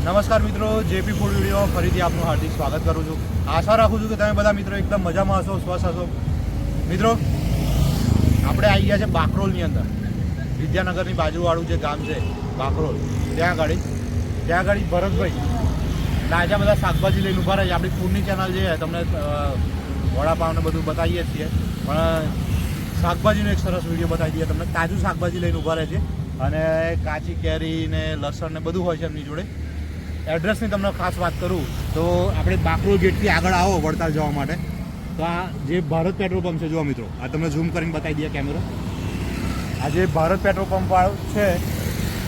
નમસ્કાર મિત્રો, JP food video ફરીથી આપનું હાર્દિક સ્વાગત કરું છું. આશા રાખું છું કે તમે બધા મિત્રો એકદમ મજામાં હશો, સ્વસ્થ હશો. મિત્રો, આપણે આવી ગયા છે બાકરોલની અંદર. વિદ્યાનગરની બાજુવાળું જે ગામ છે બાકરોલ, ત્યાં આગળ ભરતભાઈ તાજા બધા શાકભાજી લઈને ઊભા રહે છે. આપણી ફૂડની ચેનલ જે છે તમને વડાપાવને બધું બતાવીએ જ છીએ, પણ શાકભાજીનો એક સરસ વિડીયો બતાવી દઈએ તમને. તાજું શાકભાજી લઈને ઊભા રહે છે અને કાચી કેરી ને લસણ ને બધું હોય છે એમની જોડે. એડ્રેસની તમને ખાસ વાત કરું તો આપણે બાકરોલ ગેટથી આગળ આવો વડતાલ જવા માટે, તો આ જે ભારત પેટ્રોલ પંપ છે, જુઓ મિત્રો, આ તમને ઝૂમ કરીને બતાવી દઈએ કેમેરો. આ જે ભારત પેટ્રોલ પંપ છે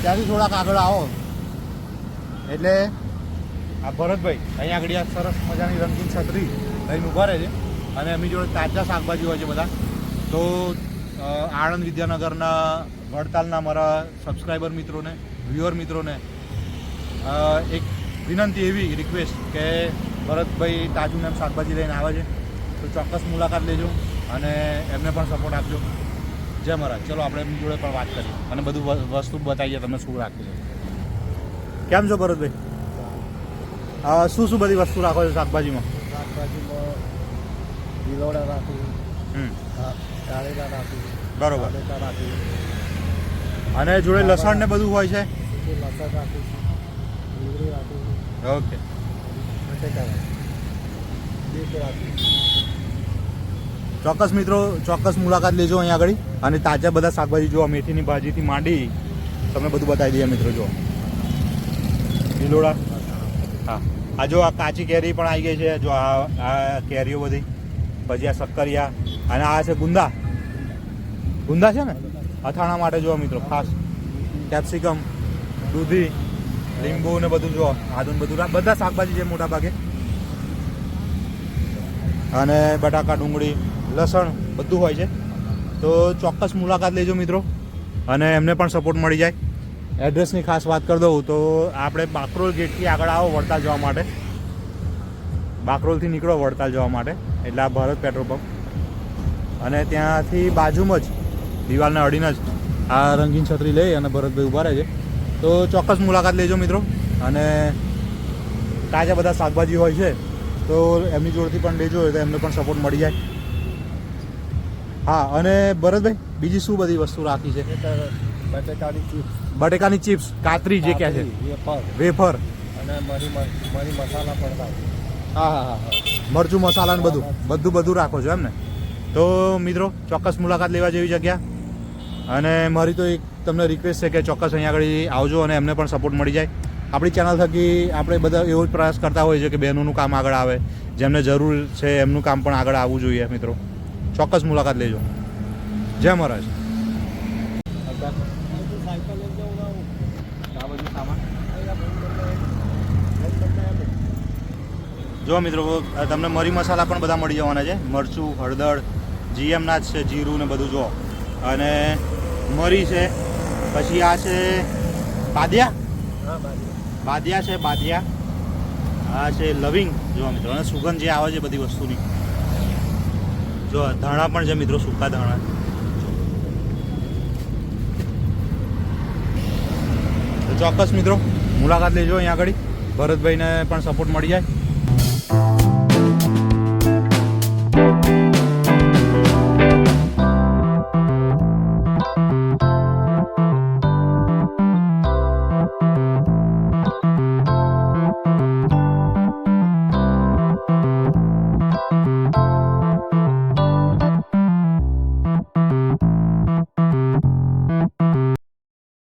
ત્યાંથી થોડાક આગળ આવો એટલે આ ભરતભાઈ અહીંયા આગળ આ સરસ મજાની રંગીન છત્રી લઈને ઊભા રહે છે અને એમની જોડે તાજા શાકભાજી હોય છે બધા. તો આણંદ વિદ્યાનગરના વડતાલના મારા સબસ્ક્રાઈબર મિત્રોને, વ્યુઅર મિત્રોને એક વિનંતી, એવી રિક્વેસ્ટ કે ભરતભાઈ તાજું એમ શાકભાજી લઈને આવે છે તો ચોક્કસ મુલાકાત લેજો અને એમને પણ સપોર્ટ આપજો. જય મહારાજ. ચલો આપણે એમની જોડે પણ વાત કરીએ અને બધું વસ્તુ બતાવીએ તમને શું રાખી છે. કેમ છો ભરતભાઈ? શું શું બધી વસ્તુ રાખો છો શાકભાજીમાં? લીલોડા રાખું, ટાળેલા રાખું, બરોબર. રાખું અને જોડે લસણ ને બધું હોય છે? લસણ રાખું, ડુંગળી રાખું, ઓકે. બટેકા રાખું. ચોક્કસ મિત્રો, ચોક્કસ મુલાકાત લેજો અહીંયા આગળ અને તાજા બધા શાકભાજી જોવા, મેથીની ભાજીથી માંડી તમને બધું બતાવી દઈએ મિત્રો. જો લીલોડા, હા, આ જો આ કાચી કેરી પણ આવી ગઈ છે. જો આ કેરીઓ બધી, પછી આ શક્કરિયા અને આ છે ગુંદા છે ને અથાણા માટે. જો મિત્રો ખાસ કેપ્સિકમ, દૂધી, લીંબુ ને બધું જો આદુ ને બધું, બધા શાકભાજી છે મોટા ભાગે. અને બટાકા, ડુંગળી, લસણ બધું હોય છે. તો ચોક્કસ મુલાકાત લેજો મિત્રો અને એમને પણ સપોર્ટ મળી જાય. એડ્રેસની ખાસ વાત કરી દઉં તો આપણે બાકરોલ ગેટથી આગળ આવો વડતાલ જવા માટે, બાકરોલથી નીકળો વડતાલ જવા માટે એટલે આ ભારત પેટ્રોલ પંપ, અને ત્યાંથી બાજુમાં જ દિવાલના અડીને જ આ રંગીન છત્રી લઈ અને ભરતભાઈ ઊભા રહે છે. તો ચોક્કસ મુલાકાત લેજો મિત્રો અને તાજા બધા શાકભાજી હોય છે તો એમની જોડેથી પણ લેજો તો એમને પણ સપોર્ટ મળી જાય. હા, અને ભરતભાઈ બીજી શું બધી વસ્તુ રાખી છે? બટેકાની ચિપ્સ, બટેકાની ચિપ્સ, કાતરી જે કહે છે, વેફર, અને મરી મસાલા પણ રાખું. હા હા હા, મરચું મસાલા ને બધું રાખો છો એમ ને? તો મિત્રો ચોક્કસ મુલાકાત લેવા જેવી જગ્યા. અને મારી તો એક તમને રિક્વેસ્ટ છે કે ચોક્કસ અહીંયા આગળ આવજો અને એમને પણ સપોર્ટ મળી જાય. આપણી ચેનલ થકી આપણે બધા એવો જ પ્રયાસ કરતા હોઈએ છીએ કે બહેનોનું કામ આગળ આવે, જેમને જરૂર છે એમનું કામ પણ આગળ આવવું જોઈએ. મિત્રો ચોક્કસ મુલાકાત લેજો. જય મહારાજ. જો મિત્રો તમને મરી મસાલા પણ બધા મળી જવાના છે. મરચું, હળદર, જીએમના જ છે, જીરું ને બધું જો. અને મરી છે, પછી આ છે બાદિયા છે, બાદિયા, આ છે લવિંગ જો મિત્રો, અને સુગંધ જે આવે છે બધી વસ્તુની. જો ધાણા પણ છે મિત્રો, સૂકા ધાણા. તો ચોક્કસ મિત્રો મુલાકાત લેજો અહીંયા આગળ, ભરતભાઈને પણ સપોર્ટ મળી જાય.